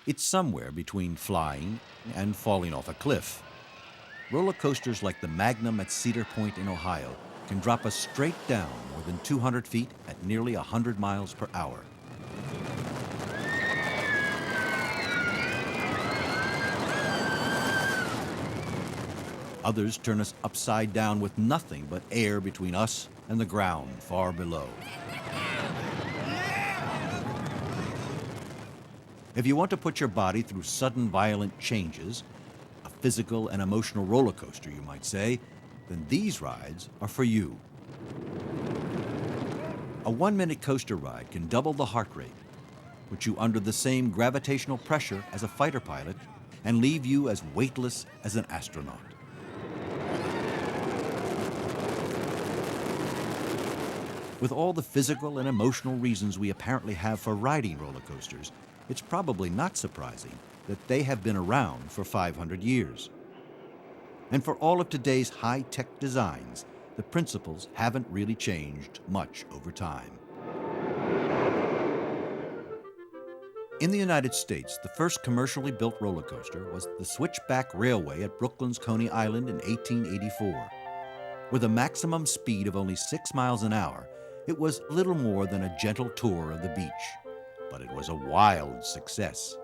It's somewhere between flying and falling off a cliff. Roller coasters like the Magnum at Cedar Point in Ohio can drop us straight down more than 200 feet at nearly 100 miles per hour. Others turn us upside down with nothing but air between us and the ground far below. If you want to put your body through sudden violent changes, a physical and emotional roller coaster, you might say, then these rides are for you. A 1-minute coaster ride can double the heart rate, put you under the same gravitational pressure as a fighter pilot, and leave you as weightless as an astronaut. With all the physical and emotional reasons we apparently have for riding roller coasters, it's probably not surprising that they have been around for 500 years. And for all of today's high-tech designs, the principles haven't really changed much over time. In the United States, the first commercially built roller coaster was the Switchback Railway at Brooklyn's Coney Island in 1884. With a maximum speed of only 6 miles an hour, it was little more than a gentle tour of the beach. But it was a wild success.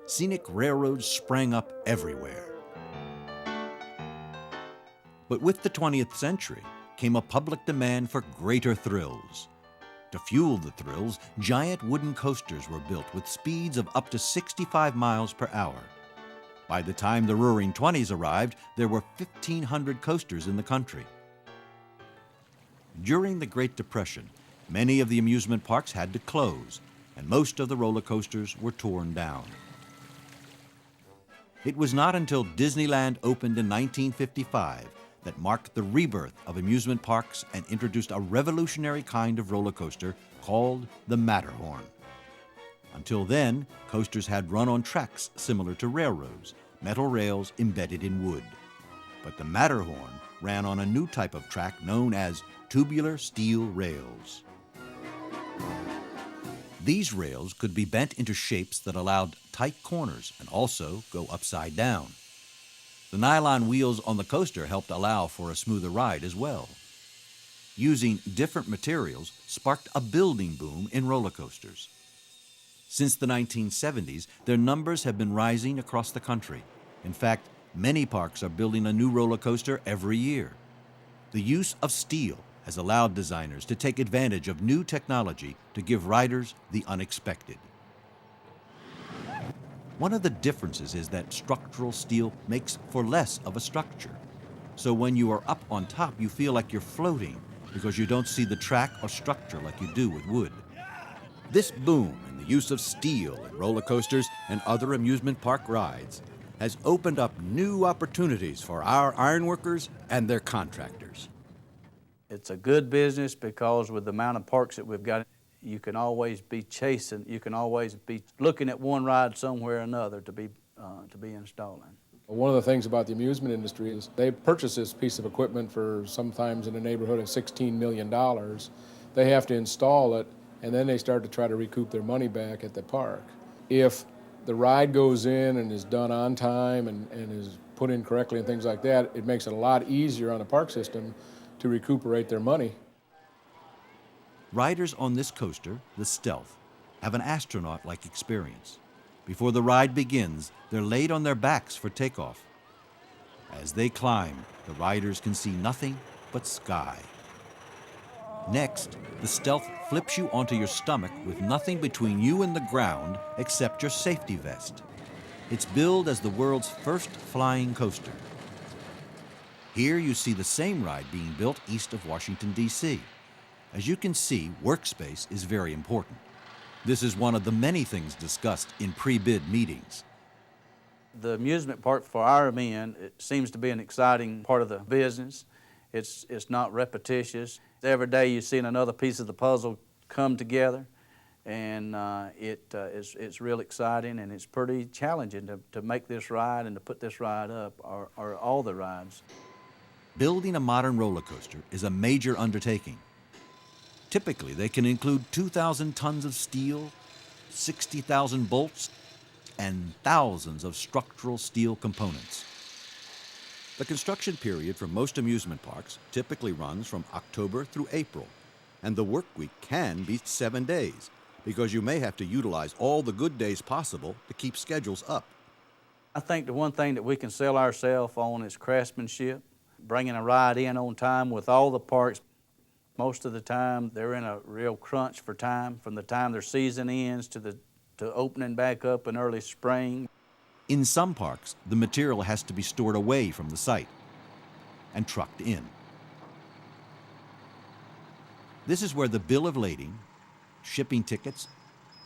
Scenic railroads sprang up everywhere. But with the 20th century came a public demand for greater thrills. To fuel the thrills, giant wooden coasters were built with speeds of up to 65 miles per hour. By the time the Roaring '20s arrived, there were 1,500 coasters in the country. During the Great Depression, many of the amusement parks had to close, and most of the roller coasters were torn down. It was not until Disneyland opened in 1955 that marked the rebirth of amusement parks and introduced a revolutionary kind of roller coaster called the Matterhorn. Until then, coasters had run on tracks similar to railroads, metal rails embedded in wood. But the Matterhorn ran on a new type of track known as tubular steel rails. These rails could be bent into shapes that allowed tight corners and also go upside down. The nylon wheels on the coaster helped allow for a smoother ride as well. Using different materials sparked a building boom in roller coasters. Since the 1970s, their numbers have been rising across the country. In fact, many parks are building a new roller coaster every year. The use of steel has allowed designers to take advantage of new technology to give riders the unexpected. One of the differences is that structural steel makes for less of a structure. So when you are up on top, you feel like you're floating because you don't see the track or structure like you do with wood. This boom in the use of steel in roller coasters and other amusement park rides has opened up new opportunities for our ironworkers and their contractors. It's a good business because with the amount of parks that we've got, you can always be chasing, you can always be looking at one ride somewhere or another to be installing. One of the things about the amusement industry is they purchase this piece of equipment for sometimes in the neighborhood of $16 million. They have to install it, and then they start to try to recoup their money back at the park. If the ride goes in and is done on time and is put in correctly and things like that, it makes it a lot easier on the park system to recuperate their money. Riders on this coaster, the Stealth, have an astronaut-like experience. Before the ride begins, they're laid on their backs for takeoff. As they climb, the riders can see nothing but sky. Next, the Stealth flips you onto your stomach with nothing between you and the ground except your safety vest. It's billed as the world's first flying coaster. Here you see the same ride being built east of Washington, D.C. As you can see, workspace is very important. This is one of the many things discussed in pre-bid meetings. The amusement park for our men, it seems to be an exciting part of the business. It's not repetitious. Every day you're seeing another piece of the puzzle come together, and it's real exciting, and it's pretty challenging to make this ride and to put this ride up, or all the rides. Building a modern roller coaster is a major undertaking. Typically, they can include 2,000 tons of steel, 60,000 bolts, and thousands of structural steel components. The construction period for most amusement parks typically runs from October through April, and the work week can be 7 days because you may have to utilize all the good days possible to keep schedules up. I think the one thing that we can sell ourselves on is craftsmanship, bringing a ride in on time with all the parks. Most of the time, they're in a real crunch for time, from the time their season ends to opening back up in early spring. In some parks, the material has to be stored away from the site and trucked in. This is where the bill of lading, shipping tickets,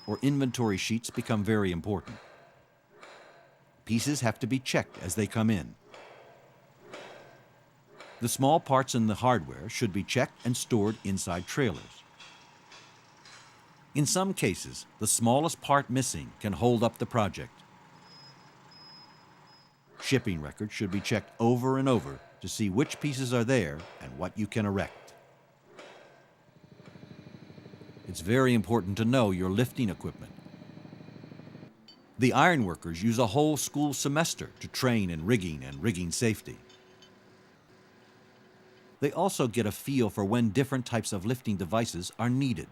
or inventory sheets become very important. Pieces have to be checked as they come in. The small parts in the hardware should be checked and stored inside trailers. In some cases, the smallest part missing can hold up the project. Shipping records should be checked over and over to see which pieces are there and what you can erect. It's very important to know your lifting equipment. The ironworkers use a whole school semester to train in rigging and rigging safety. They also get a feel for when different types of lifting devices are needed.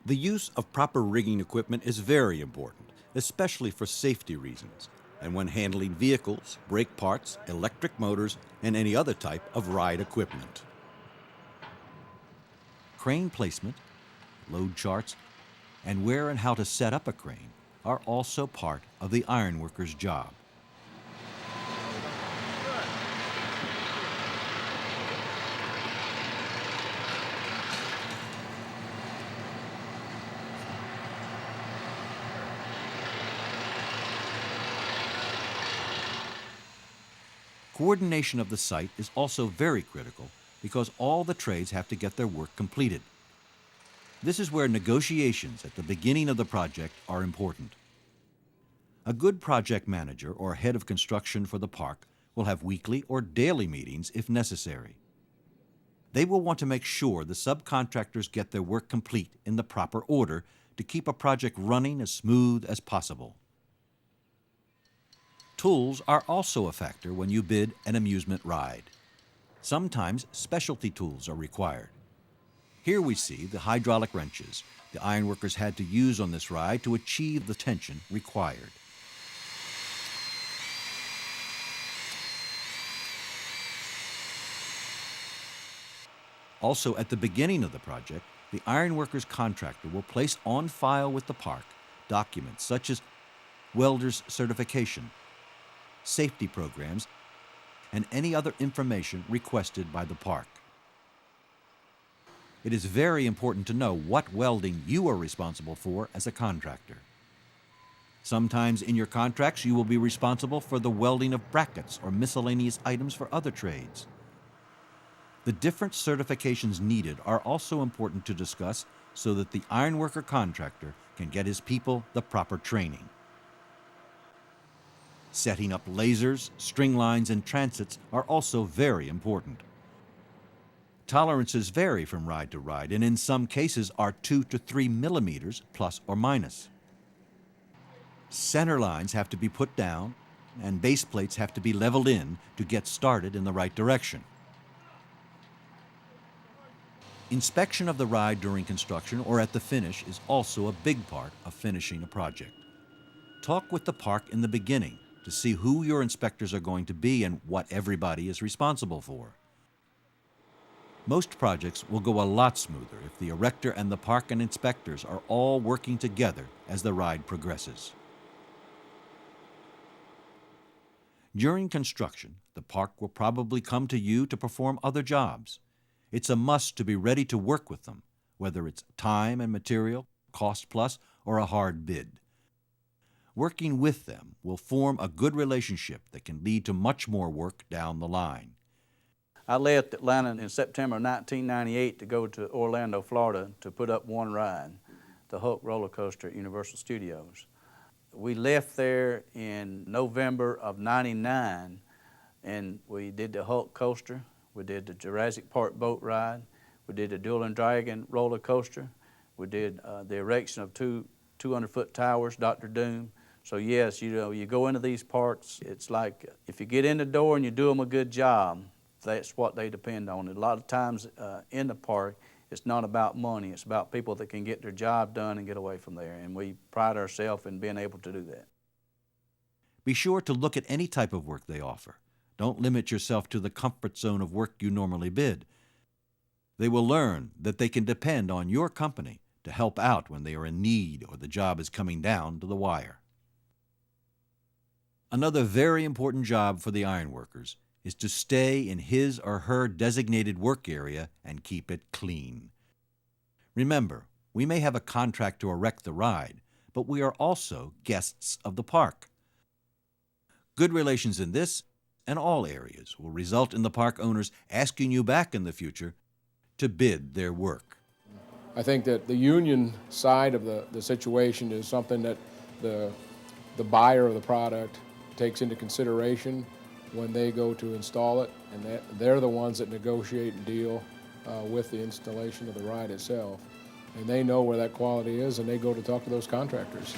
The use of proper rigging equipment is very important, especially for safety reasons, and when handling vehicles, brake parts, electric motors, and any other type of ride equipment. Crane placement, load charts, and where and how to set up a crane are also part of the ironworker's job. Coordination of the site is also very critical because all the trades have to get their work completed. This is where negotiations at the beginning of the project are important. A good project manager or head of construction for the park will have weekly or daily meetings if necessary. They will want to make sure the subcontractors get their work complete in the proper order to keep a project running as smooth as possible. Tools are also a factor when you bid an amusement ride. Sometimes specialty tools are required. Here we see the hydraulic wrenches the ironworkers had to use on this ride to achieve the tension required. Also, at the beginning of the project, the ironworkers contractor will place on file with the park documents such as welder's certification, safety programs, and any other information requested by the park. It is very important to know what welding you are responsible for as a contractor. Sometimes in your contracts you will be responsible for the welding of brackets or miscellaneous items for other trades. The different certifications needed are also important to discuss so that the ironworker contractor can get his people the proper training. Setting up lasers, string lines, and transits are also very important. Tolerances vary from ride to ride and in some cases are 2 to 3 millimeters plus or minus. Center lines have to be put down and base plates have to be leveled in to get started in the right direction. Inspection of the ride during construction or at the finish is also a big part of finishing a project. Talk with the park in the beginning to see who your inspectors are going to be and what everybody is responsible for. Most projects will go a lot smoother if the erector and the park and inspectors are all working together as the ride progresses. During construction, the park will probably come to you to perform other jobs. It's a must to be ready to work with them, whether it's time and material, cost plus, or a hard bid. Working with them will form a good relationship that can lead to much more work down the line. I left Atlanta in September 1998 to go to Orlando, Florida to put up one ride, the Hulk roller coaster at Universal Studios. We left there in November of '99 and we did the Hulk coaster, we did the Jurassic Park boat ride, we did the Duel and Dragon roller coaster, We did the erection of two 200-foot towers, Dr. Doom. So yes, you know, you go into these parks, it's like if you get in the door and you do them a good job, that's what they depend on. And a lot of times in the park, it's not about money, it's about people that can get their job done and get away from there. And we pride ourselves in being able to do that. Be sure to look at any type of work they offer. Don't limit yourself to the comfort zone of work you normally bid. They will learn that they can depend on your company to help out when they are in need or the job is coming down to the wire. Another very important job for the ironworkers is to stay in his or her designated work area and keep it clean. Remember, we may have a contract to erect the ride, but we are also guests of the park. Good relations in this and all areas will result in the park owners asking you back in the future to bid their work. I think that the union side of the situation is something that the buyer of the product takes into consideration when they go to install it, and they're the ones that negotiate and deal with the installation of the ride itself. And they know where that quality is, and they go to talk to those contractors.